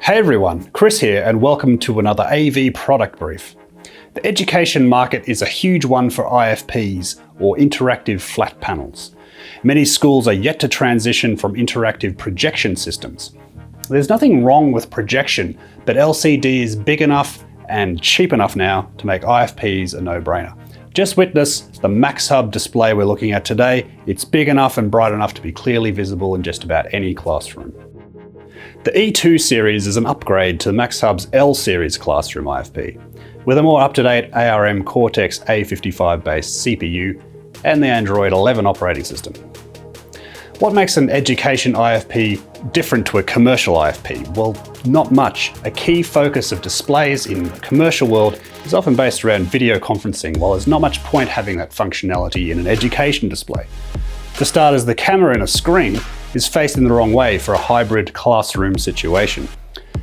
Hey everyone, Chris here and welcome to another AV product brief. The education market is a huge one for IFPs, or interactive flat panels. Many schools are yet to transition from interactive projection systems. There's nothing wrong with projection, but LCD is big enough and cheap enough now to make IFPs a no-brainer. Just witness the Maxhub display we're looking at today. It's big enough and bright enough to be clearly visible in just about any classroom. The E2 series is an upgrade to Maxhub's L series classroom IFP, with a more up-to-date ARM Cortex A55 based CPU and the Android 11 operating system. What makes an education IFP different to a commercial IFP? Well, not much. A key focus of displays in the commercial world is often based around video conferencing, while there's not much point having that functionality in an education display. For starters, the camera in a screen is facing the wrong way for a hybrid classroom situation.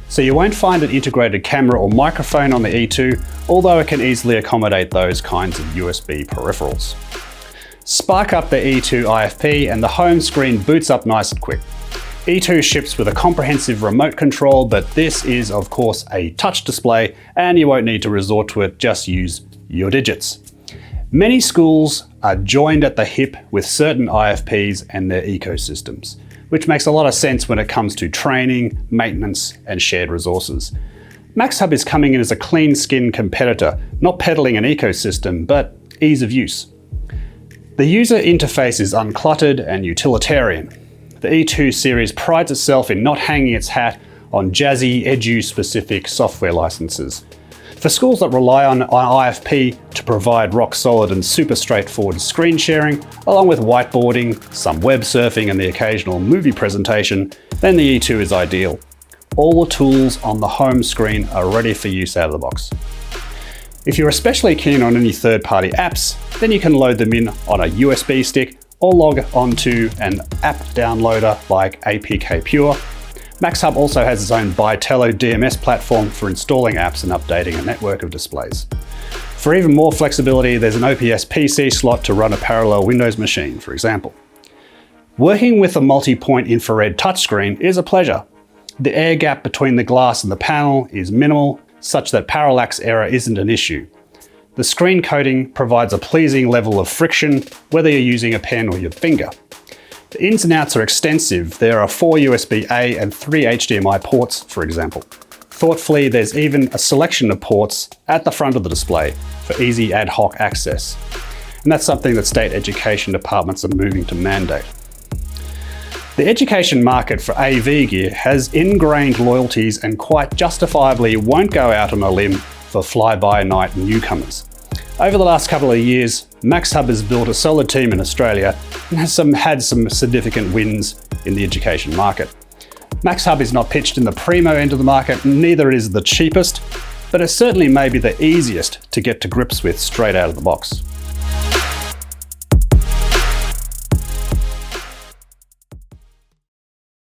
So you won't find an integrated camera or microphone on the E2, although it can easily accommodate those kinds of USB peripherals. Spark up the E2 IFP and the home screen boots up nice and quick. E2 ships with a comprehensive remote control, but this is of course a touch display and you won't need to resort to it, just use your digits. Many schools are joined at the hip with certain IFPs and their ecosystems, which makes a lot of sense when it comes to training, maintenance, and shared resources. Maxhub is coming in as a clean skin competitor, not peddling an ecosystem, but ease of use. The user interface is uncluttered and utilitarian. The E2 series prides itself in not hanging its hat on jazzy, edu-specific software licenses. For schools that rely on IFP to provide rock solid and super straightforward screen sharing, along with whiteboarding, some web surfing and the occasional movie presentation, then the E2 is ideal. All the tools on the home screen are ready for use out of the box. If you're especially keen on any third-party apps, then you can load them in on a USB stick or log onto an app downloader like APK Pure. Maxhub also has its own Bytello DMS platform for installing apps and updating a network of displays. For even more flexibility, there's an OPS PC slot to run a parallel Windows machine, for example. Working with a multi-point infrared touchscreen is a pleasure. The air gap between the glass and the panel is minimal, such that parallax error isn't an issue. The screen coating provides a pleasing level of friction, whether you're using a pen or your finger. The ins and outs are extensive. There are 4 USB-A and 3 HDMI ports, for example. Thoughtfully, there's even a selection of ports at the front of the display for easy ad hoc access. And that's something that state education departments are moving to mandate. The education market for AV gear has ingrained loyalties and quite justifiably won't go out on a limb for fly-by-night newcomers. Over the last couple of years, Maxhub has built a solid team in Australia and has had some significant wins in the education market. Maxhub is not pitched in the primo end of the market, neither is the cheapest, but it certainly may be the easiest to get to grips with straight out of the box.